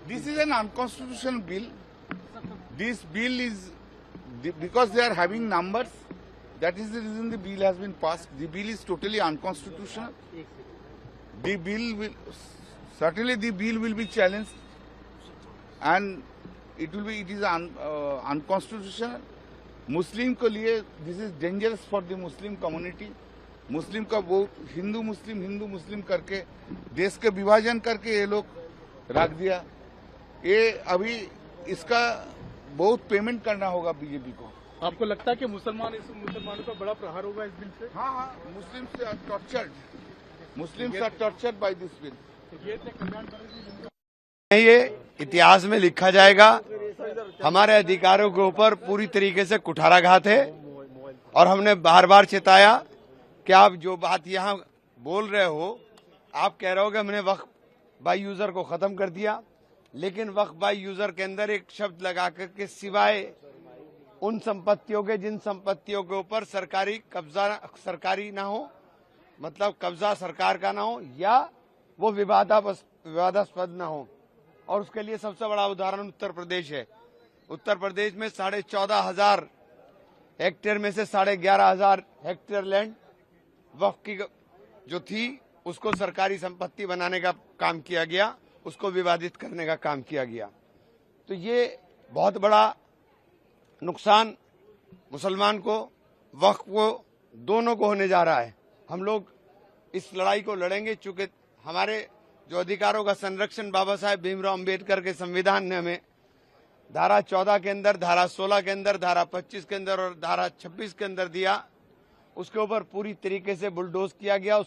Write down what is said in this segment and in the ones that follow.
This is an unconstitutional bill. This bill is, because they are having numbers, that is the reason the bill has been passed. The bill is totally unconstitutional. The bill will, certainly the bill will be challenged, and it is unconstitutional. मुस्लिम के लिए this is dangerous for the Muslim community. मुस्लिम का बहुत हिंदू मुस्लिम करके देश के विभाजन करके ये लोग रख दिया. ये अभी इसका बहुत पेमेंट करना होगा बीजेपी को. आपको लगता है कि मुसलमानों का बड़ा प्रहार होगा इस बिल से? हाँ, Muslims are tortured by this bill. ये इतिहास में लिखा जाएगा. हमारे अधिकारों के ऊपर पूरी तरीके से कुठाराघात है और हमने बार बार चेताया कि आप जो बात यहाँ बोल रहे हो, आप कह रहे हो कि हमने वक्फ बाय यूजर को खत्म कर दिया, लेकिन वक्फ बाय यूजर के अंदर एक शब्द लगा करके सिवाय उन संपत्तियों के जिन संपत्तियों के ऊपर सरकारी कब्जा सरकारी ना हो, मतलब कब्जा सरकार का ना हो या वो विवादास्पद ना हो. और उसके लिए सबसे बड़ा उदाहरण उत्तर प्रदेश है. उत्तर प्रदेश में 14,500 हेक्टेयर में से 11,500 हेक्टेयर लैंड वक्फ की जो थी उसको सरकारी संपत्ति बनाने का काम किया गया, उसको विवादित करने का काम किया गया. तो ये बहुत बड़ा नुकसान मुसलमान को, वक्फ को, दोनों को होने जा रहा है. हम लोग इस लड़ाई को लड़ेंगे. चूंकि हमारे जो अधिकारों का संरक्षण बाबा साहेब भीमराव अंबेडकर के संविधान ने हमें धारा 14 के अंदर, धारा 16 के अंदर, धारा 25 के अंदर और धारा 26 के अंदर दिया, उसके ऊपर पूरी तरीके से बुलडोज किया गया.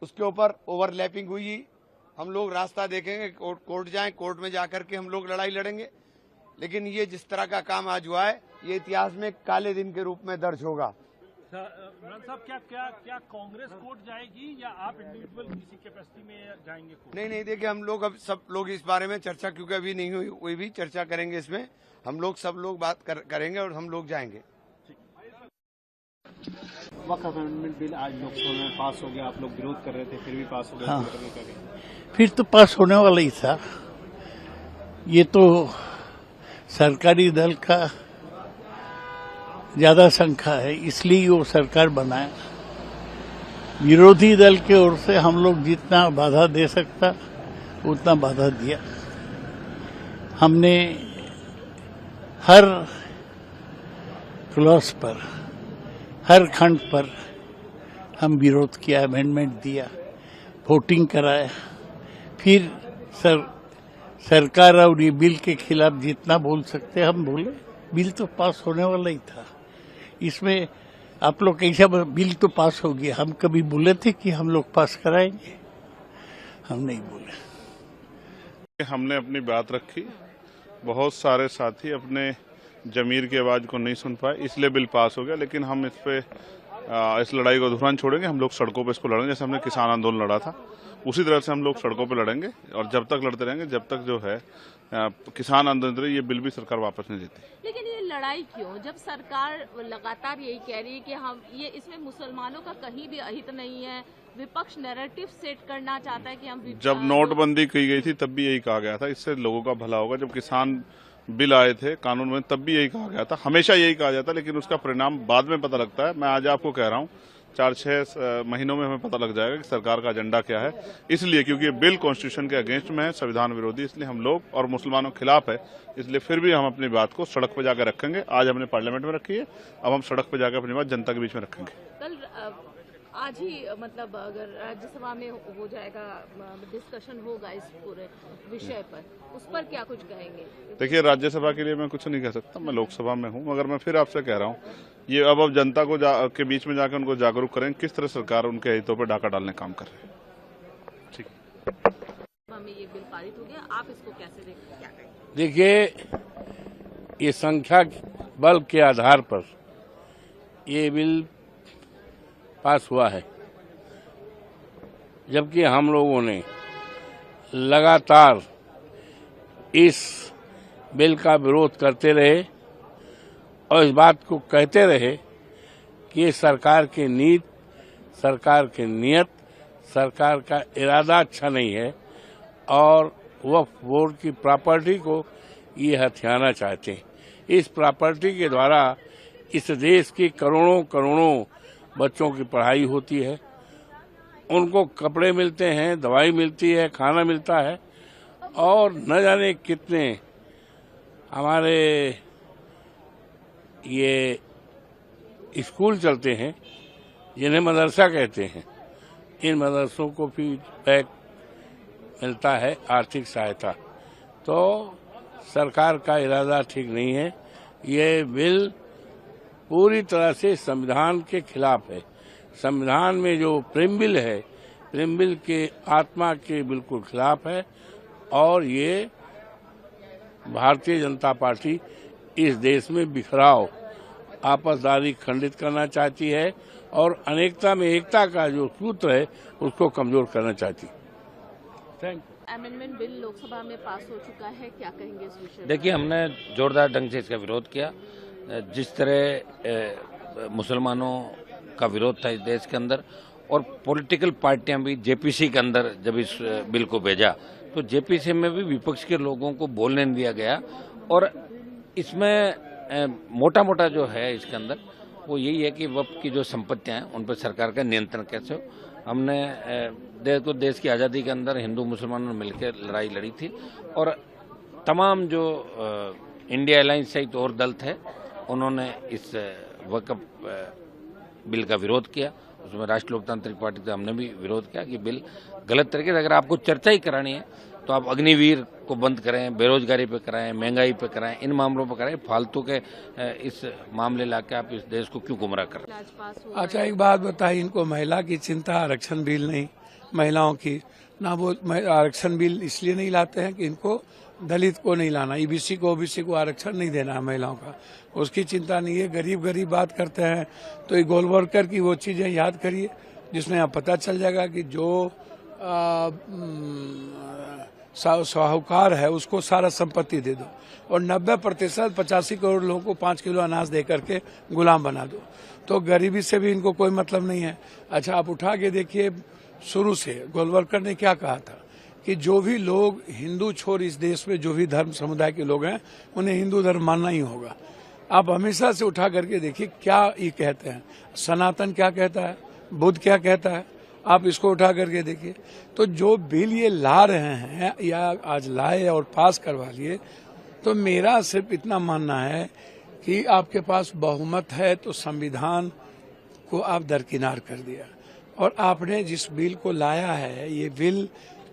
उसके ऊपर ओवरलैपिंग हुई. हम लोग रास्ता देखेंगे, कोर्ट जाएं, कोर्ट में जाकर के हम लोग लड़ाई लड़ेंगे. लेकिन ये जिस तरह का काम आज हुआ है, ये इतिहास में काले दिन के रूप में दर्ज होगा. साहब, क्या कांग्रेस कोर्ट जाएगी या आप इंडिविजुअल किसी कैपेसिटी में जाएंगे कोर्ट? नहीं, देखिए हम लोग अब सब लोग इस बारे में चर्चा, क्योंकि अभी नहीं हुई, कोई भी चर्चा करेंगे इसमें. हम लोग सब लोग बात करेंगे और हम लोग जाएंगे. वक्फ अमेंडमेंट बिल आज लोकसभा में पास हो गया. आप लोग विरोध कर रहे थे, फिर भी पास हो गया. हाँ, फिर तो पास होने वाला ही था. ये तो सरकारी दल का ज्यादा संख्या है, इसलिए वो सरकार बनाया. विरोधी दल की ओर से हम लोग जितना बाधा दे सकता उतना बाधा दिया. हमने हर क्लॉज पर, हर खंड पर हम विरोध किया, अमेंडमेंट दिया, वोटिंग कराया. फिर सरकार और ये बिल के खिलाफ जितना बोल सकते हम बोले. बिल तो पास होने वाला ही था. इसमें आप लोग कैसा, बिल तो पास हो गया. हम कभी बोले थे कि हम लोग पास कराएंगे? हम नहीं बोले. हमने अपनी बात रखी. बहुत सारे साथी अपने जमीर की आवाज को नहीं सुन पाए, इसलिए बिल पास हो गया. लेकिन हम इस लड़ाई को अधूरा छोड़ेंगे. हम लोग सड़कों पर इसको लड़ेंगे. जैसे हमने किसान आंदोलन लड़ा था, उसी तरह से हम लोग सड़कों पर लड़ेंगे. और जब तक लड़ते रहेंगे, जब तक जो है किसान आंदोलन, ये बिल भी सरकार वापस नहीं देती. लेकिन ये लड़ाई क्यों, जब सरकार लगातार यही कह रही है कि हम इसमें मुसलमानों का कहीं भी अहित नहीं है, विपक्ष नैरेटिव सेट करना चाहता है कि हम. जब नोटबंदी की गई थी तब भी यही कहा गया था, इससे लोगों का भला होगा. जब किसान बिल आए थे कानून में, तब भी यही कहा गया था. हमेशा यही कहा जाता, लेकिन उसका परिणाम बाद में पता लगता है. मैं आज आपको कह रहा हूँ 4-6 महीनों में हमें पता लग जाएगा कि सरकार का एजेंडा क्या है. इसलिए क्योंकि ये बिल कॉन्स्टिट्यूशन के अगेंस्ट में है, संविधान विरोधी, इसलिए हम लोग और मुसलमानों के खिलाफ है. इसलिए फिर भी हम अपनी बात को सड़क पर जाकर रखेंगे. आज हमने पार्लियामेंट में रखी है, अब हम सड़क पर जाकर अपनी बात जनता के बीच में रखेंगे. कल आज ही मतलब अगर राज्यसभा में हो जाएगा, डिस्कशन होगा इस पूरे विषय पर, उस पर क्या कुछ कहेंगे? देखिए, राज्यसभा के लिए मैं कुछ नहीं कह सकता, मैं लोकसभा में हूँ. मगर मैं फिर आपसे कह रहा हूँ, ये अब जनता को के बीच में जाकर उनको जागरूक करें किस तरह सरकार उनके हितों पर डाका डालने काम कर रही है. ठीक है, ये बिल पारित हो गया, आप इसको कैसे देखते? देखिए, ये संख्या बल के आधार पर ये बिल पास हुआ है, जबकि हम लोगों ने लगातार इस बिल का विरोध करते रहे और इस बात को कहते रहे कि ये सरकार की नीति, सरकार की नियत, सरकार का इरादा अच्छा नहीं है और वक्फ बोर्ड की प्रॉपर्टी को ये हथियाना चाहते हैं। इस प्रॉपर्टी के द्वारा इस देश की करोड़ों करोड़ों बच्चों की पढ़ाई होती है, उनको कपड़े मिलते हैं, दवाई मिलती है, खाना मिलता है, और न जाने कितने हमारे ये स्कूल चलते हैं जिन्हें मदरसा कहते हैं। इन मदरसों को फीडबैक मिलता है, आर्थिक सहायता। तो सरकार का इरादा ठीक नहीं है। ये बिल पूरी तरह से संविधान के खिलाफ है। संविधान में जो प्रेमबिल है, प्रेमबिल के आत्मा के बिल्कुल खिलाफ है, और ये भारतीय जनता पार्टी इस देश में बिखराव, आपसदारी खंडित करना चाहती है, और अनेकता में एकता का जो सूत्र है उसको कमजोर करना चाहती है। Thank you. Amendment bill Lok Sabha में पास हो चुका है, क्या कहेंगे इस विषय में? देखिए, हमने जोरदार ढंग से इसका विरोध किया। जिस तरह मुसलमानों का विरोध था इस देश के अंदर, और पॉलिटिकल पार्टियां भी जेपीसी के अंदर जब इस बिल को भेजा तो जेपीसी में भी विपक्ष के लोगों को बोलने नहीं दिया गया। और इसमें मोटा मोटा जो है इसके अंदर वो यही है कि वक्फ की जो संपत्तियां हैं उन पर सरकार का नियंत्रण कैसे हो। हमने देश की आज़ादी के अंदर हिंदू मुसलमानों ने मिलकर लड़ाई लड़ी थी, और तमाम जो इंडिया अलायंस सहित और दल थे उन्होंने इस वक्फ बिल का विरोध किया। उसमें राष्ट्रीय लोकतांत्रिक पार्टी से हमने भी विरोध किया कि बिल गलत तरीके से, अगर आपको चर्चा ही करानी है तो आप अग्निवीर को बंद करें, बेरोजगारी पे कराएं, महंगाई पे कराएं, इन मामलों पे कराएं। फालतू के इस मामले लाके आप इस देश को क्यों गुमराह कर रहे हैं? अच्छा, एक बात बताइए, इनको महिला की चिंता, आरक्षण बिल नहीं, महिलाओं की ना, वो आरक्षण बिल इसलिए नहीं लाते हैं कि इनको दलित को नहीं लाना, ईबीसी को, ओबीसी को आरक्षण नहीं देना है महिलाओं का, उसकी चिंता नहीं है। गरीब बात करते हैं। तो ये गोलवलकर की वो चीजें याद करिए जिसमें आप पता चल जाएगा कि जो साहूकार है उसको सारा संपत्ति दे दो, और 90% 85 करोड़ लोगों को 5 किलो अनाज दे करके गुलाम बना दो। तो गरीबी से भी इनको कोई मतलब नहीं है। अच्छा, आप उठा के देखिए, शुरू से गोलवलकर ने क्या कहा था कि जो भी लोग हिंदू छोड़ इस देश में जो भी धर्म समुदाय के लोग हैं उन्हें हिंदू धर्म मानना ही होगा। आप हमेशा से उठा करके देखिए क्या ये कहते हैं, सनातन क्या कहता है, बुद्ध क्या कहता है, आप इसको उठा करके देखिए। तो जो बिल ये ला रहे हैं या आज लाए और पास करवा लिए, तो मेरा सिर्फ इतना मानना है कि आपके पास बहुमत है तो संविधान को आप दरकिनार कर दिया। और आपने जिस बिल को लाया है, ये बिल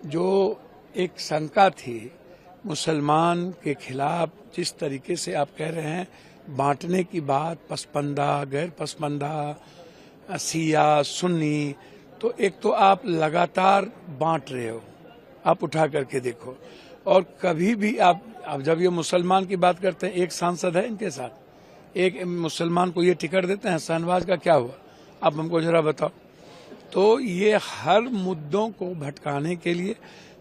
जो एक शंका थी मुसलमान के खिलाफ, जिस तरीके से आप कह रहे हैं बांटने की बात, पसपंदा गैर पसपंदा, शिया सुन्नी, तो एक तो आप लगातार बांट रहे हो, आप उठा करके देखो। और कभी भी आप जब ये मुसलमान की बात करते हैं, एक सांसद है इनके साथ, एक मुसलमान को ये टिकट देते हैं, शाहनवाज का क्या हुआ, आप हमको जरा बताओ। तो ये हर मुद्दों को भटकाने के लिए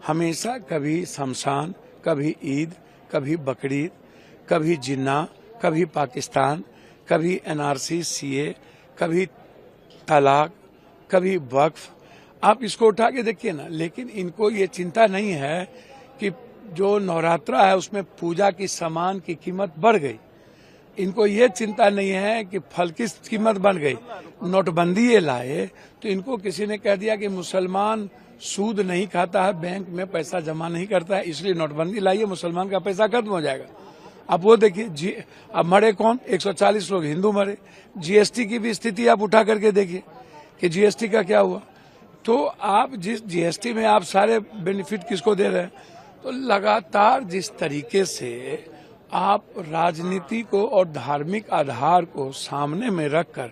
हमेशा कभी शमशान, कभी ईद, कभी बकरीद, कभी जिन्ना, कभी पाकिस्तान, कभी एनआरसी, सीए, कभी तलाक, कभी वक्फ, आप इसको उठा के देखिए ना। लेकिन इनको ये चिंता नहीं है कि जो नवरात्रा है उसमें पूजा की सामान की कीमत बढ़ गई, इनको ये चिंता नहीं है कि फल की कीमत बढ़ गई। नोटबंदी ये लाए तो इनको किसी ने कह दिया कि मुसलमान सूद नहीं खाता है, बैंक में पैसा जमा नहीं करता है, इसलिए नोटबंदी लाइए, मुसलमान का पैसा खत्म हो जाएगा। अब वो देखिए, अब मरे कौन, 140 लोग हिंदू मरे। जीएसटी की भी स्थिति आप उठा करके देखिए कि जीएसटी का क्या हुआ। तो आप जिस जीएसटी में आप सारे बेनिफिट किसको दे रहे हैं। तो लगातार जिस तरीके से आप राजनीति को और धार्मिक आधार को सामने में रखकर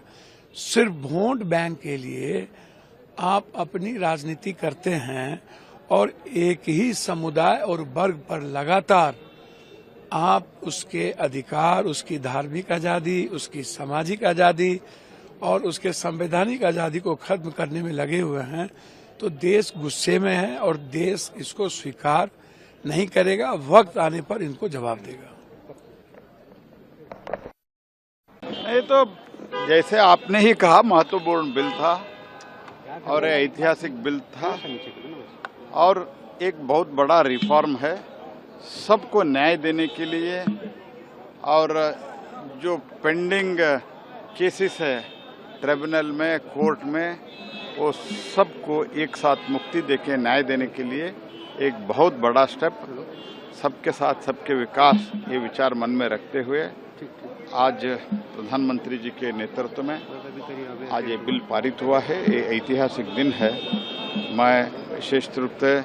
सिर्फ वोट बैंक के लिए आप अपनी राजनीति करते हैं, और एक ही समुदाय और वर्ग पर लगातार आप उसके अधिकार, उसकी धार्मिक आजादी, उसकी सामाजिक आजादी और उसके संवैधानिक आजादी को खत्म करने में लगे हुए हैं, तो देश गुस्से में है और देश इसको स्वीकार नहीं करेगा। वक्त आने पर इनको जवाब देगा। ये तो जैसे आपने ही कहा, महत्वपूर्ण बिल था और ऐतिहासिक बिल था, और एक बहुत बड़ा रिफॉर्म है सबको न्याय देने के लिए, और जो पेंडिंग केसेस है ट्रिब्यूनल में, कोर्ट में, वो सबको एक साथ मुक्ति देके न्याय देने के लिए एक बहुत बड़ा स्टेप, सबके साथ सबके विकास, ये विचार मन में रखते हुए आज प्रधानमंत्री जी के नेतृत्व में आज ये बिल पारित हुआ है। ये ऐतिहासिक दिन है। मैं विशेष रूप से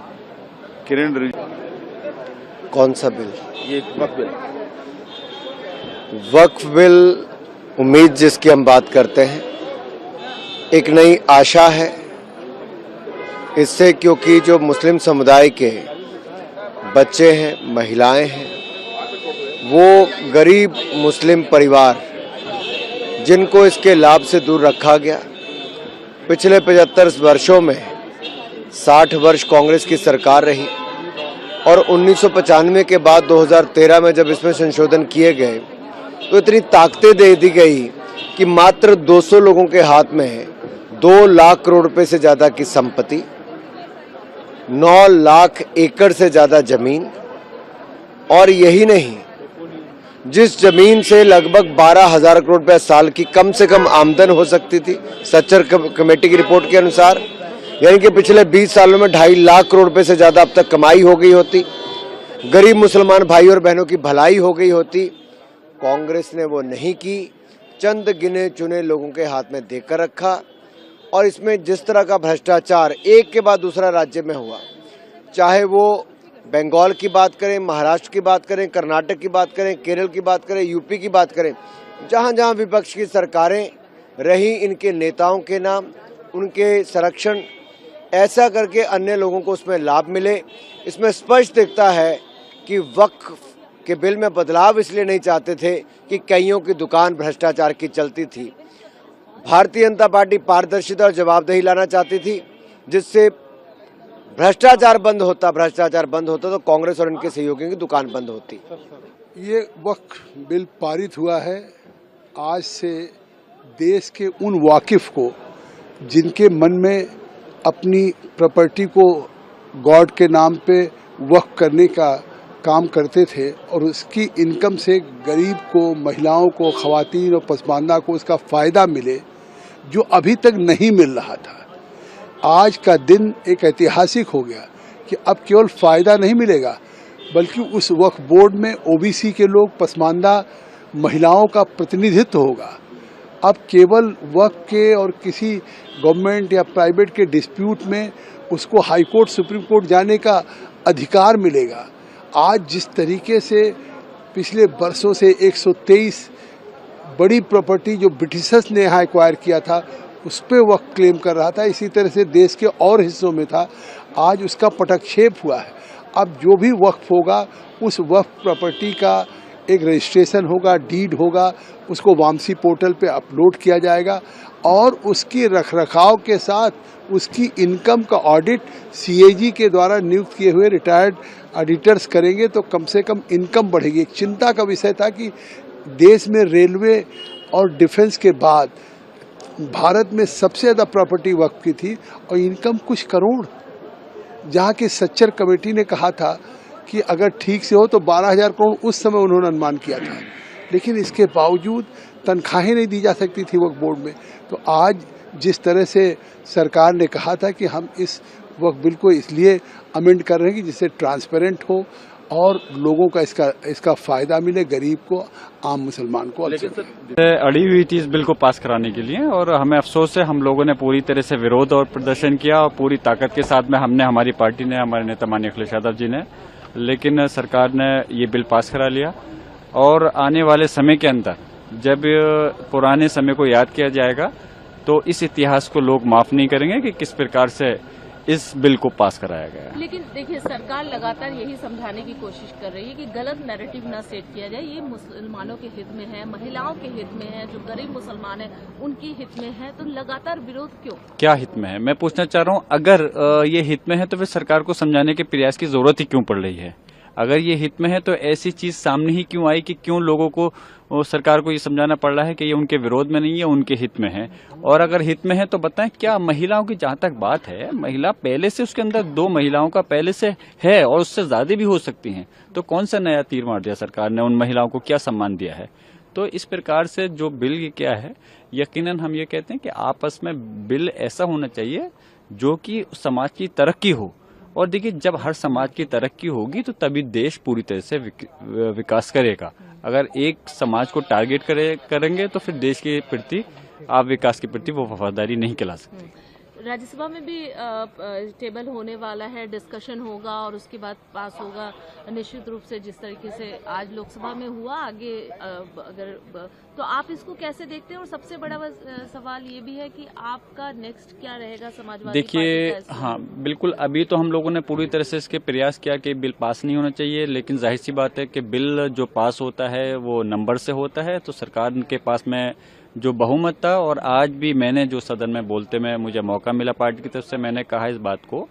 किरण रिजिजू। कौन सा बिल? ये वक्फ बिल। वक्फ बिल उम्मीद जिसकी हम बात करते हैं, एक नई आशा है इससे, क्योंकि जो मुस्लिम समुदाय के बच्चे हैं, महिलाएं हैं, वो गरीब मुस्लिम परिवार जिनको इसके लाभ से दूर रखा गया, पिछले 75 वर्षों में 60 वर्ष कांग्रेस की सरकार रही और 1995 के बाद 2013 में जब इसमें संशोधन किए गए तो इतनी ताकतें दे दी गई कि मात्र 200 लोगों के हाथ में 2 लाख करोड़ रुपए से ज्यादा की संपत्ति, 9 लाख एकड़ से ज्यादा जमीन, और यही नहीं, जिस जमीन से लगभग 12,000 करोड़ रुपए साल की कम से कम आमदन हो सकती थी सच्चर कमेटी की रिपोर्ट के अनुसार, यानी कि पिछले 20 सालों में 2.5 लाख करोड़ रुपए से ज्यादा अब तक कमाई हो गई होती, गरीब मुसलमान भाई और बहनों की भलाई हो गई होती। कांग्रेस ने वो नहीं की, चंद गिने चुने लोगों के हाथ में देकर रखा। और इसमें जिस तरह का भ्रष्टाचार एक के बाद दूसरा राज्य में हुआ, चाहे वो बंगाल की बात करें, महाराष्ट्र की बात करें, कर्नाटक की बात करें, केरल की बात करें, यूपी की बात करें, जहां जहां विपक्ष की सरकारें रही, इनके नेताओं के नाम, उनके संरक्षण, ऐसा करके अन्य लोगों को उसमें लाभ मिले। इसमें स्पष्ट दिखता है कि वक्फ के बिल में बदलाव इसलिए नहीं चाहते थे कि कईयों की दुकान भ्रष्टाचार की चलती थी। भारतीय जनता पार्टी पारदर्शिता और जवाबदेही लाना चाहती थी, जिससे भ्रष्टाचार बंद होता तो कांग्रेस और इनके सहयोगियों की दुकान बंद होती। ये वक्फ बिल पारित हुआ है। आज से देश के उन वाकिफ को, जिनके मन में अपनी प्रॉपर्टी को गॉड के नाम पे वक्फ करने का काम करते थे और उसकी इनकम से गरीब को, महिलाओं को, खवातीन और पसमानदा को उसका फायदा मिले, जो अभी तक नहीं मिल रहा था। आज का दिन एक ऐतिहासिक हो गया कि अब केवल फायदा नहीं मिलेगा, बल्कि उस वक्फ बोर्ड में ओबीसी के लोग, पसमानदा महिलाओं का प्रतिनिधित्व होगा। अब केवल वक्फ के और किसी गवर्नमेंट या प्राइवेट के डिस्प्यूट में उसको हाई कोर्ट, सुप्रीम कोर्ट जाने का अधिकार मिलेगा। आज जिस तरीके से पिछले वर्षों से 123 बड़ी प्रॉपर्टी जो ब्रिटिशर्स ने यहाँ एक्वायर किया था उस पर वक्फ क्लेम कर रहा था, इसी तरह से देश के और हिस्सों में था, आज उसका पटक्षेप हुआ है। अब जो भी वक्फ होगा उस वक्फ प्रॉपर्टी का एक रजिस्ट्रेशन होगा, डीड होगा, उसको वामसी पोर्टल पे अपलोड किया जाएगा और उसकी रखरखाव के साथ उसकी इनकम का ऑडिट सीएजी के द्वारा नियुक्त किए हुए रिटायर्ड ऑडिटर्स करेंगे, तो कम से कम इनकम बढ़ेगी। एक चिंता का विषय था कि देश में रेलवे और डिफेंस के बाद भारत में सबसे ज़्यादा प्रॉपर्टी वक्फ की थी और इनकम कुछ करोड़, जहाँ की सच्चर कमेटी ने कहा था कि अगर ठीक से हो तो 12,000 करोड़ उस समय उन्होंने अनुमान किया था, लेकिन इसके बावजूद तनख्वाहें नहीं दी जा सकती थी वक्फ बोर्ड में। तो आज जिस तरह से सरकार ने कहा था कि हम इस वक्फ बिल को इसलिए अमेंड कर रहे हैं कि जिससे ट्रांसपेरेंट हो और लोगों का इसका फायदा मिले, गरीब को, आम मुसलमान को। अड़ी हुई थी इस बिल को पास कराने के लिए और हमें अफसोस है, हम लोगों ने पूरी तरह से विरोध और प्रदर्शन किया और पूरी ताकत के साथ में हमने, हमारी पार्टी ने, हमारे नेता माननीय अखिलेश यादव जी ने, लेकिन सरकार ने ये बिल पास करा लिया। और आने वाले समय के अंदर जब पुराने समय को याद किया जाएगा तो इस इतिहास को लोग माफ नहीं करेंगे कि किस प्रकार से इस बिल को पास कराया गया। लेकिन देखिए, सरकार लगातार यही समझाने की कोशिश कर रही है कि गलत नैरेटिव न सेट किया जाए, ये मुसलमानों के हित में है, महिलाओं के हित में है, जो गरीब मुसलमान है उनकी हित में है, तो लगातार विरोध क्यों? क्या हित में है, मैं पूछना चाह रहा हूँ। अगर ये हित में है तो फिर सरकार को समझाने के प्रयास की जरूरत ही क्यों पड़ रही है? अगर ये हित में है तो ऐसी चीज सामने ही क्यों आई कि क्यों लोगों को सरकार को ये समझाना पड़ रहा है कि ये उनके विरोध में नहीं है, उनके हित में है। और अगर हित में है तो बताएं, क्या महिलाओं की जहां तक बात है, महिला पहले से उसके अंदर 2 महिलाओं का पहले से है और उससे ज्यादा भी हो सकती हैं, तो कौन सा नया तीर मार दिया सरकार ने, उन महिलाओं को क्या सम्मान दिया है। तो इस प्रकार से जो बिल क्या है, यकीनन हम ये कहते हैं कि आपस में बिल ऐसा होना चाहिए जो कि समाज की तरक्की हो। और देखिए, जब हर समाज की तरक्की होगी तो तभी देश पूरी तरह से विकास करेगा। अगर एक समाज को टारगेट करेंगे तो फिर देश के प्रति, आप विकास के प्रति वो वफादारी नहीं कहला सकते। राज्यसभा में भी टेबल होने वाला है, डिस्कशन होगा और उसके बाद पास होगा निश्चित रूप से, जिस तरीके से आज लोकसभा में हुआ। आगे अगर तो आप इसको कैसे देखते हैं? और सबसे बड़ा सवाल ये भी है कि आपका नेक्स्ट क्या रहेगा समाजवादी पार्टी का? देखिए, हाँ बिल्कुल, अभी तो हम लोगों ने पूरी तरह से इसके प्रयास किया कि बिल पास नहीं होना चाहिए, लेकिन जाहिर सी बात है कि बिल जो पास होता है वो नंबर से होता है। तो सरकार के पास में जो बहुमत था, और आज भी मैंने जो सदन में बोलते में मुझे मौका मिला पार्टी की तरफ से, मैंने कहा इस बात को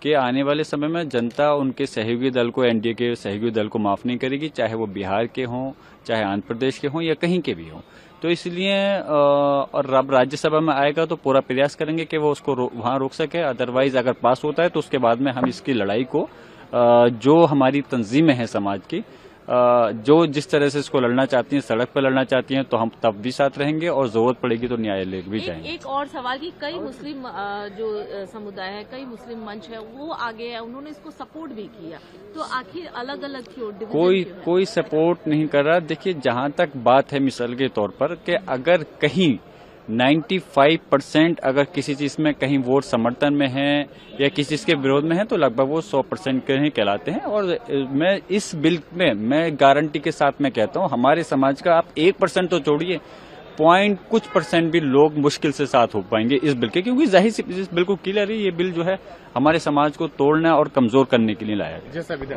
कि आने वाले समय में जनता उनके सहयोगी दल को, एनडीए के सहयोगी दल को माफ नहीं करेगी, चाहे वो बिहार के हों, चाहे आंध्र प्रदेश के हों या कहीं के भी हों। तो इसलिए और अब राज्यसभा में आएगा तो पूरा प्रयास करेंगे कि वो उसको वहां रोक सके। अदरवाइज अगर पास होता है तो उसके बाद में हम इसकी लड़ाई को, जो हमारी तंजीमें हैं समाज की, जो जिस तरह से इसको लड़ना चाहती हैं, सड़क पर लड़ना चाहती हैं, तो हम तब भी साथ रहेंगे और जरूरत पड़ेगी तो न्यायालय भी जाएंगे। एक और सवाल कि कई मुस्लिम जो समुदाय है, कई मुस्लिम मंच है, वो आगे है, उन्होंने इसको सपोर्ट भी किया। तो आखिर अलग अलग क्यों? कोई सपोर्ट नहीं कर रहा। देखिए, जहां तक बात है मिसाल के तौर पर कि अगर कहीं 95% अगर किसी चीज में कहीं वोट समर्थन में है या किसी चीज के विरोध में है तो लगभग वो 100% के ही कहलाते हैं। और मैं इस बिल में मैं गारंटी के साथ में कहता हूँ, हमारे समाज का आप 1% तो छोड़िए, कुछ % भी लोग मुश्किल से साथ हो पाएंगे इस बिल के, क्योंकि जाहिर सी इस बिल को क्लियर है, ये बिल जो है हमारे समाज को तोड़ना और कमजोर करने के लिए लाया गया। जैसा बिल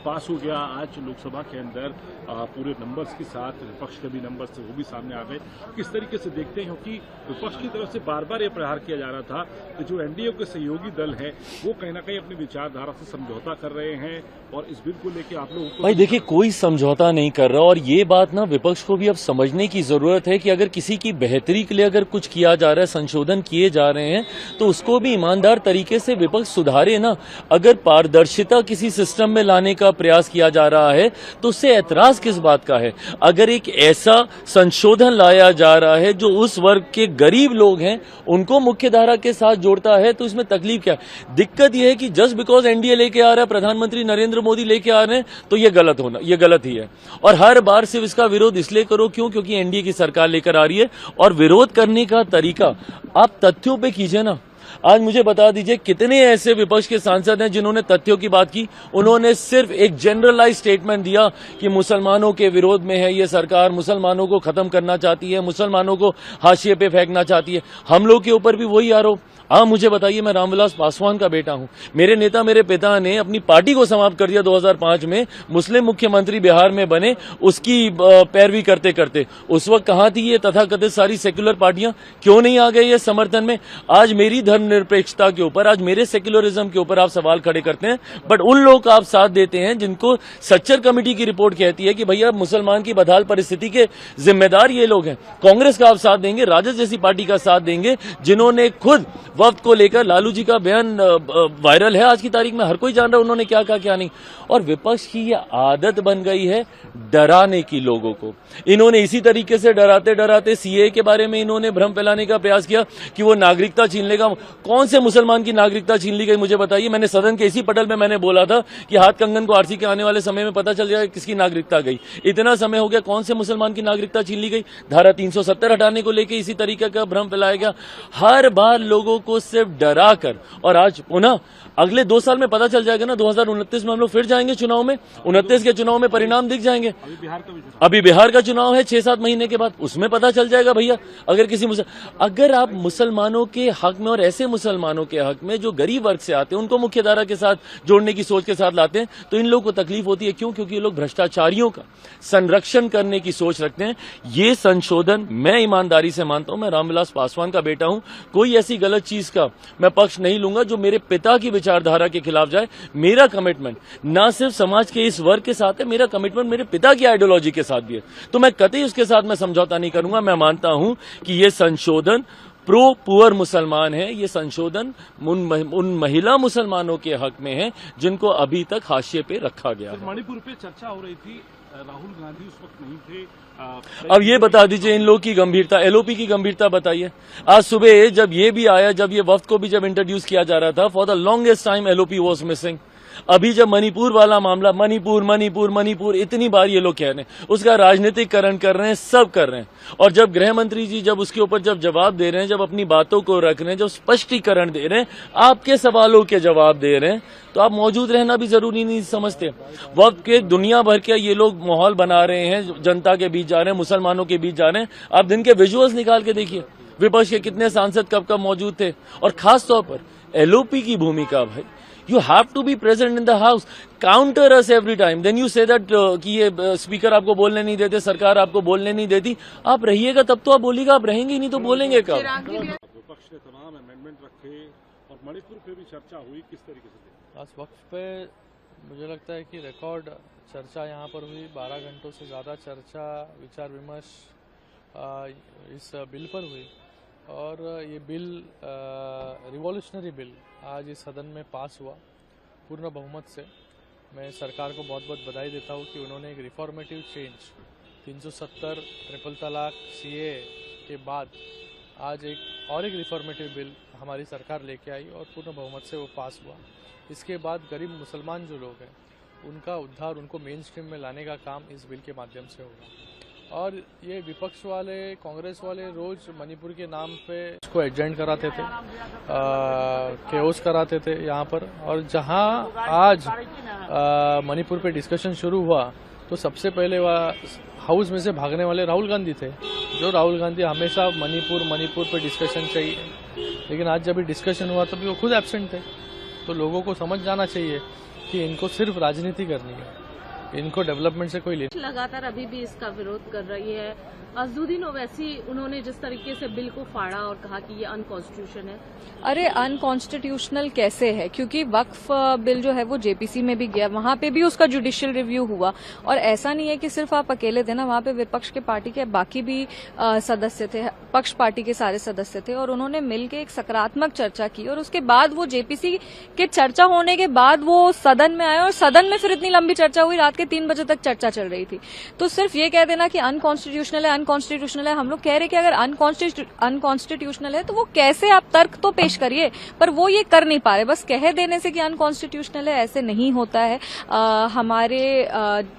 पास हो गया आज लोकसभा के अंदर, पूरे नंबर्स के साथ, विपक्ष के भी नंबर्स थे वो भी सामने आ गए। किस तरीके से देखते हैं, क्योंकि विपक्ष की तरफ से बार बार ये प्रहार किया जा रहा था कि जो एनडीए के सहयोगी दल है वो कहीं ना कहीं अपनी विचारधारा से समझौता कर रहे हैं, और इस बिल को लेकर आप लोगों को, भाई देखिए, कोई समझौता नहीं कर रहा। और ये बात ना विपक्ष को भी अब समझने की जरूरत है कि अगर किसी की बेहतरी के लिए अगर कुछ किया जा रहा है, संशोधन किए जा रहे हैं, तो उसको भी ईमानदार तरीके से विपक्ष सुधारे ना। अगर पारदर्शिता किसी सिस्टम में लाने का प्रयास किया जा रहा है तो उससे ऐतराज किस बात का है? अगर एक ऐसा संशोधन लाया जा रहा है जो उस वर्ग के गरीब लोग हैं उनको मुख्य धारा के साथ जोड़ता है, तो इसमें तकलीफ क्या है? दिक्कत यह है कि जस्ट बिकॉज एनडीए लेके आ रहा है, प्रधानमंत्री नरेंद्र मोदी लेके आ रहे हैं, तो ये गलत ही है। और हर बार सिर्फ इसका विरोध इसलिए करो क्योंकि एनडीए की सरकार लेकर आ रही है। और विरोध करने का तरीका आप तथ्यों पे कीजिए ना। आज मुझे बता दीजिए कितने ऐसे विपक्ष के सांसद हैं जिन्होंने तथ्यों की बात की? उन्होंने सिर्फ एक जनरलाइज स्टेटमेंट दिया कि मुसलमानों के विरोध में है ये सरकार, मुसलमानों को खत्म करना चाहती है, मुसलमानों को हाशिए पे फेंकना चाहती है। हम लोग के ऊपर भी वही आरोप। हाँ, मुझे बताइए, मैं रामविलास पासवान का बेटा हूं। मेरे नेता, मेरे पिता ने अपनी पार्टी को समाप्त कर दिया 2005 में, मुस्लिम मुख्यमंत्री बिहार में बने, उसकी पैरवी करते करते। उस वक्त कहां थी ये तथाकथित सारी सेक्युलर पार्टियां? क्यों नहीं आ गए ये समर्थन में? आज मेरी धर्मनिरपेक्षता के ऊपर, आज मेरे सेक्युलरिज्म के ऊपर आप सवाल खड़े करते हैं, बट उन लोग का आप साथ देते हैं जिनको सच्चर कमेटी की रिपोर्ट कहती है कि भैया मुसलमान की बदहाल परिस्थिति के जिम्मेदार ये लोग हैं। कांग्रेस का आप साथ देंगे, राजद जैसी पार्टी का साथ देंगे जिन्होंने खुद वक्त को लेकर, लालू जी का बयान वायरल है आज की तारीख में, हर कोई जान रहा है उन्होंने क्या कहा क्या नहीं। और विपक्ष की ये आदत बन गई है डराने की लोगों को। इन्होंने इसी तरीके से डराते डराते सीए के बारे में इन्होंने भ्रम फैलाने का प्रयास किया कि वो नागरिकता छीन लेगा। कौन से मुसलमान की नागरिकता छीन ली गई मुझे बताइए? मैंने सदन के इसी पटल में मैंने बोला था कि हाथ कंगन को आरसी के आने वाले समय में पता चल जाएगा किसकी नागरिकता गई। इतना समय हो गया, कौन से मुसलमान की नागरिकता छीन ली गई? धारा 370 हटाने को लेकर इसी तरीके का भ्रम फैलाया गया। हर बार लोगों को सिर्फ डरा कर, और आज पुनः अगले 2 साल में पता चल जाएगा ना, 2029 में हम लोग फिर जाएंगे चुनाव में, 29 के चुनाव में परिणाम दिख जाएंगे। अभी बिहार का चुनाव है 6-7 महीने के बाद, उसमें पता चल जाएगा भैया। अगर आप मुसलमानों के हक में, और ऐसे मुसलमानों के हक में जो गरीब वर्ग से आते हैं, उनको मुख्य धारा के साथ जोड़ने की सोच के साथ लाते हैं, तो इन लोगों को तकलीफ होती है। क्यों? क्योंकि ये लोग भ्रष्टाचारियों का संरक्षण करने की सोच रखते हैं। ये संशोधन मैं ईमानदारी से मानता हूं, मैं रामविलास पासवान का बेटा हूं, कोई ऐसी गलत चीज का मैं पक्ष नहीं लूंगा जो मेरे पिता की विचारधारा के खिलाफ जाए। मेरा कमिटमेंट ना सिर्फ समाज के इस वर्ग के साथ है, मेरा कमिटमेंट मेरे पिता की आइडियोलॉजी के साथ भी है, तो मैं कतई उसके साथ मैं समझौता नहीं करूंगा। मैं मानता हूं कि ये संशोधन प्रो पुअर मुसलमान है, ये संशोधन उन महिला मुसलमानों के हक में है जिनको अभी तक हाशिए पे रखा गया है। मणिपुर पे चर्चा हो रही थी, राहुल गांधी उस वक्त नहीं थे। अब ये बता दीजिए इन लोगों की गंभीरता, एलओपी की गंभीरता बताइए। आज सुबह जब ये भी आया, जब ये वफ्द को भी जब इंट्रोड्यूस किया जा रहा था, for the longest time LOP was missing. अभी जब मणिपुर वाला मामला, मणिपुर इतनी बार ये लोग कह रहे हैं, उसका राजनीतिकरण कर रहे हैं, सब कर रहे हैं। और जब गृह मंत्री जी जब उसके ऊपर जब जवाब दे रहे हैं, जब अपनी बातों को रख रहे हैं, जब स्पष्टीकरण दे रहे हैं, आपके सवालों के जवाब दे रहे हैं, तो आप मौजूद रहना भी जरूरी नहीं समझते। वक्त के दुनिया भर के ये लोग माहौल बना रहे हैं, जनता के बीच जा रहे हैं, मुसलमानों के बीच जा रहे हैं। आप दिन के विजुअल्स निकाल के देखिए, विपक्ष के कितने सांसद कब कब मौजूद थे। और खास तौर पर एलओपी की भूमिका, भाई you have to be present in the house, counter us every time, then you say that कि ये स्पीकर आपको बोलने नहीं देते, सरकार आपको बोलने नहीं देती। आप रहिएगा तब तो आप बोलिएगा, आप रहेंगे नहीं तो बोलेंगे कब। विपक्ष ने तमाम अमेंडमेंट रखे और मणिपुर पे भी चर्चा हुई, किस तरीके से? आज वक्त पे मुझे लगता है कि रिकॉर्ड चर्चा यहाँ पर हुई, 12 घंटों से ज़्यादा चर्चा विचार विमर्श इस बिल पर हुई। और ये बिल रिवॉल्यूशनरी बिल आज इस सदन में पास हुआ पूर्ण बहुमत से। मैं सरकार को बहुत बहुत बधाई देता हूँ कि उन्होंने एक रिफॉर्मेटिव चेंज 370 ट्रिपल तलाक सीए के बाद आज एक रिफॉर्मेटिव बिल हमारी सरकार लेके आई और पूर्ण बहुमत से वो पास हुआ। इसके बाद गरीब मुसलमान जो लोग हैं उनका उद्धार, उनको मेन स्ट्रीम में लाने का काम इस बिल के माध्यम से होगा। और ये विपक्ष वाले, कांग्रेस वाले रोज मणिपुर के नाम पे इसको एजेंट कराते थे, केओस कराते थे यहाँ पर। और जहाँ आज मणिपुर पे डिस्कशन शुरू हुआ तो सबसे पहले हाउस में से भागने वाले राहुल गांधी थे, जो राहुल गांधी हमेशा मणिपुर पे डिस्कशन चाहिए, लेकिन आज जब भी डिस्कशन हुआ तभी वो खुद एब्सेंट थे। तो लोगों को समझ जाना चाहिए कि इनको सिर्फ राजनीति करनी है, इनको डेवलपमेंट से कोई लगातार अभी भी इसका विरोध कर रही है। अज़दुद्दीन ओवैसी, उन्होंने जिस तरीके से बिल को फाड़ा और कहा कि ये अनकॉन्स्टिट्यूशन है। अरे अनकॉन्स्टिट्यूशनल कैसे है? क्योंकि वक्फ बिल जो है वो जेपीसी में भी गया, वहां पे भी उसका जुडिशियल रिव्यू हुआ। और ऐसा नहीं है कि सिर्फ आप अकेले थे ना, वहां पे विपक्ष के पार्टी के बाकी भी सदस्य थे, पक्ष पार्टी के सारे सदस्य थे, और उन्होंने मिलकर एक सकारात्मक चर्चा की। और उसके बाद वो जेपीसी के चर्चा होने के बाद वो सदन में आए और सदन में फिर इतनी लंबी चर्चा हुई, रात के 3 बजे तक चर्चा चल रही थी। तो सिर्फ ये कह देना कि अनकॉन्स्टिट्यूशनल है, हम लोग कह रहे कि अगर अनकॉन्स्टिट्यूशनल है तो वो कैसे, आप तर्क तो पेश करिए। पर वो ये कर नहीं पा रहे, बस कह देने से कि अनकॉन्स्टिट्यूशनल है ऐसे नहीं होता है। हमारे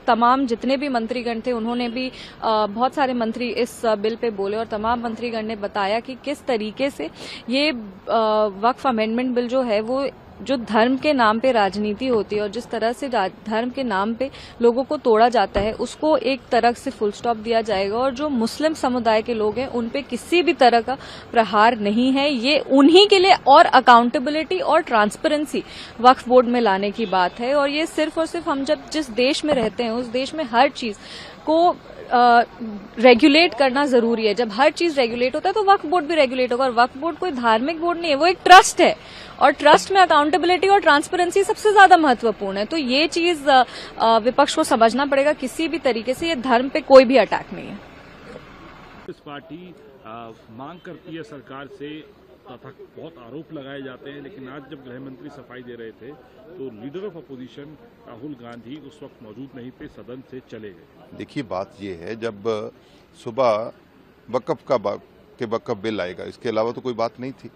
तमाम जितने भी मंत्रीगण थे उन्होंने भी बहुत सारे मंत्री इस बिल पे बोले और तमाम मंत्रीगण ने बताया कि किस तरीके से ये वक्फ अमेंडमेंट बिल जो है वो जो धर्म के नाम पे राजनीति होती है और जिस तरह से धर्म के नाम पे लोगों को तोड़ा जाता है उसको एक तरह से फुल स्टॉप दिया जाएगा। और जो मुस्लिम समुदाय के लोग हैं उन पे किसी भी तरह का प्रहार नहीं है। ये उन्हीं के लिए और अकाउंटेबिलिटी और ट्रांसपेरेंसी वक्फ बोर्ड में लाने की बात है। और ये सिर्फ और सिर्फ हम जब जिस देश में रहते हैं उस देश में हर चीज को रेगुलेट करना जरूरी है। जब हर चीज रेगुलेट होता है तो वक्फ बोर्ड भी रेगुलेट होगा। और वक्फ बोर्ड कोई धार्मिक बोर्ड नहीं है, वो एक ट्रस्ट है और ट्रस्ट में अकाउंटेबिलिटी और ट्रांसपेरेंसी सबसे ज्यादा महत्वपूर्ण है। तो ये चीज विपक्ष को समझना पड़ेगा, किसी भी तरीके से ये धर्म पे कोई भी अटैक नहीं है। इस पार्टी मांग करती है सरकार से, तथा बहुत आरोप लगाए जाते हैं, लेकिन आज जब गृह मंत्री सफाई दे रहे थे तो leader of opposition Rahul Gandhi उस वक्त मौजूद नहीं थे, सदन से चले गए। देखिए बात ये है, जब सुबह वक्फ बिल आएगा, इसके अलावा तो कोई बात नहीं थी।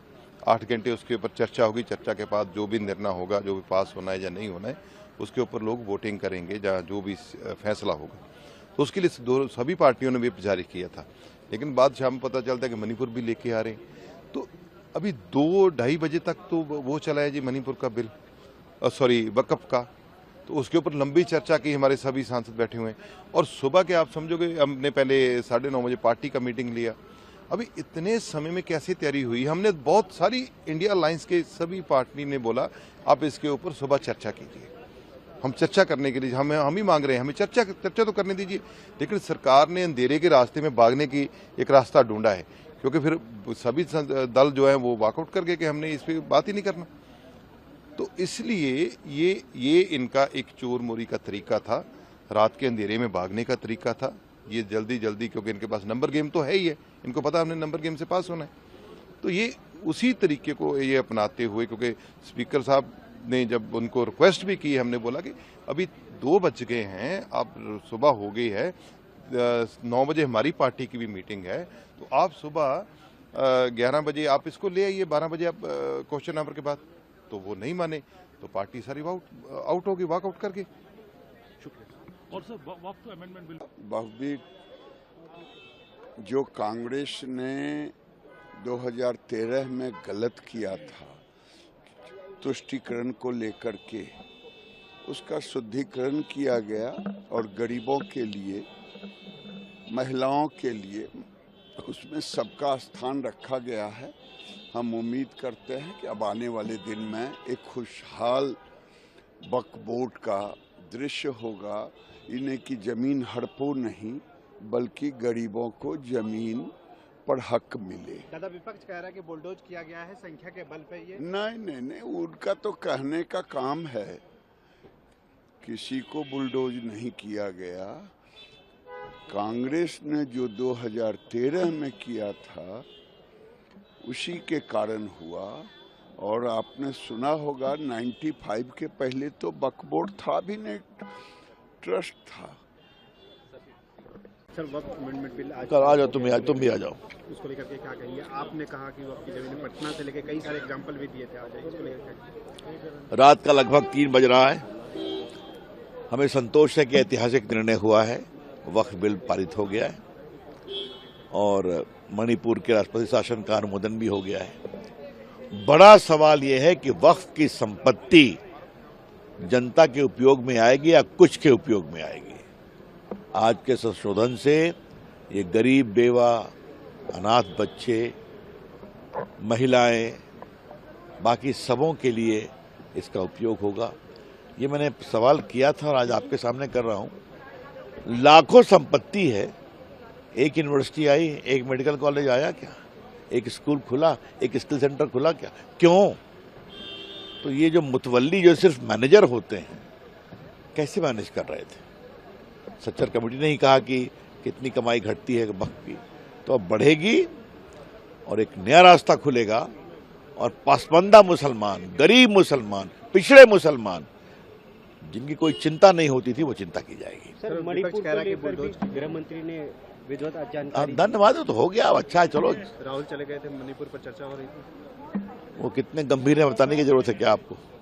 8 घंटे उसके ऊपर चर्चा होगी, चर्चा के बाद जो भी निर्णय होगा, जो भी पास होना है या नहीं होना है, उसके ऊपर लोग वोटिंग करेंगे, जहाँ जो भी फैसला होगा। तो उसके लिए सभी पार्टियों ने भी जारी किया था। लेकिन बाद शाम पता चलता है कि मणिपुर भी लेके आ रहे हैं। तो अभी 2-2:30 बजे तक तो वो चला है जी मणिपुर का बिल, वक्फ का। तो उसके ऊपर लंबी चर्चा की, हमारे सभी सांसद बैठे हुए हैं। और सुबह के आप समझोगे, हमने पहले 9:30 बजे पार्टी का मीटिंग लिया। अभी इतने समय में कैसे तैयारी हुई? हमने बहुत सारी इंडिया अलायंस के सभी पार्टी ने बोला आप इसके ऊपर सुबह चर्चा कीजिए। हम चर्चा करने के लिए हम ही मांग रहे हैं, हमें चर्चा तो करने दीजिए। लेकिन सरकार ने अंधेरे के रास्ते में भागने की एक रास्ता ढूंढा है क्योंकि फिर सभी दल जो है वो वॉकआउट कर गए कि हमने इस पर बात ही नहीं करना। तो इसलिए ये इनका एक चोर मोरी का तरीका था, रात के अंधेरे में भागने का तरीका था। ये जल्दी जल्दी, क्योंकि इनके पास नंबर गेम तो है ही है, इनको पता हमने नंबर गेम से पास होना है, तो ये उसी तरीके को ये अपनाते हुए, क्योंकि स्पीकर साहब ने जब उनको रिक्वेस्ट भी की, हमने बोला कि अभी 2 बज गए हैं, अब सुबह हो गई है, 9 बजे हमारी पार्टी की भी मीटिंग है, तो आप सुबह 11 बजे आप इसको ले आइए, 12 बजे आप क्वेश्चन आवर के बाद। तो वो नहीं माने, तो पार्टी सारी आउट होगी, वॉकआउट करके। और सर वक्त टू अमेंडमेंट बिल बहुविध जो कांग्रेस ने 2013 में गलत किया था तुष्टीकरण को लेकर के, उसका शुद्धिकरण किया गया और गरीबों के लिए, महिलाओं के लिए उसमें सबका स्थान रखा गया है। हम उम्मीद करते हैं कि अब आने वाले दिन में एक खुशहाल वक्फ बोर्ड का दृश्य होगा। इन्हें की जमीन हड़पो नहीं, बल्कि गरीबों को जमीन पर हक मिले। दादा विपक्ष कह रहा है कि बुलडोज किया गया है संख्या के बल पे ये। नहीं, उनका तो कहने का काम है, किसी को बुलडोज नहीं किया गया। कांग्रेस ने जो 2013 में किया था उसी के कारण हुआ। और आपने सुना होगा 95 के पहले तो वक्फ बोर्ड था भी नहीं, ट्रस्ट था। सर वक्त अमेंडमेंट बिल कल आ जाओ, तुम भी आ जाओ। उसको लेकर के क्या कहिए? आपने कहा कि वक्त की जमीन पटना से लेकर कई सारे एग्जाम्पल भी दिए थे, आ जाइए इसको लेकर। रात का लगभग 3 बज रहा है। हमें संतोष है कि ऐतिहासिक निर्णय हुआ है, वक्फ बिल पारित हो गया है और मणिपुर के राष्ट्रपति शासन का अनुमोदन भी हो गया है। बड़ा सवाल यह है कि वक्फ की संपत्ति जनता के उपयोग में आएगी या कुछ के उपयोग में आएगी। आज के संशोधन से ये गरीब, बेवा, अनाथ बच्चे, महिलाएं, बाकी सबों के लिए इसका उपयोग होगा। ये मैंने सवाल किया था और आज आपके सामने कर रहा हूं। लाखों संपत्ति है, एक यूनिवर्सिटी आई, एक मेडिकल कॉलेज आया क्या, एक स्कूल खुला, एक स्किल सेंटर खुला क्या? क्यों? तो ये जो मुतवल्ली जो सिर्फ मैनेजर होते हैं, कैसे मैनेज कर रहे थे? सच्चर कमेटी ने ही कहा कि कितनी कमाई घटती है वक्त की, तो अब बढ़ेगी और एक नया रास्ता खुलेगा और पासबंदा मुसलमान, गरीब मुसलमान, पिछड़े मुसलमान, जिनकी कोई चिंता नहीं होती थी, वो चिंता की जाएगी। सर मणिपुर को लेकर भी गृह मंत्री ने विधिवत जानकारी। धन्यवाद, तो हो गया, अच्छा है, चलो। राहुल चले गए थे, मणिपुर पर चर्चा हो रही थी। वो कितने गंभीर है बताने की जरूरत है क्या आपको?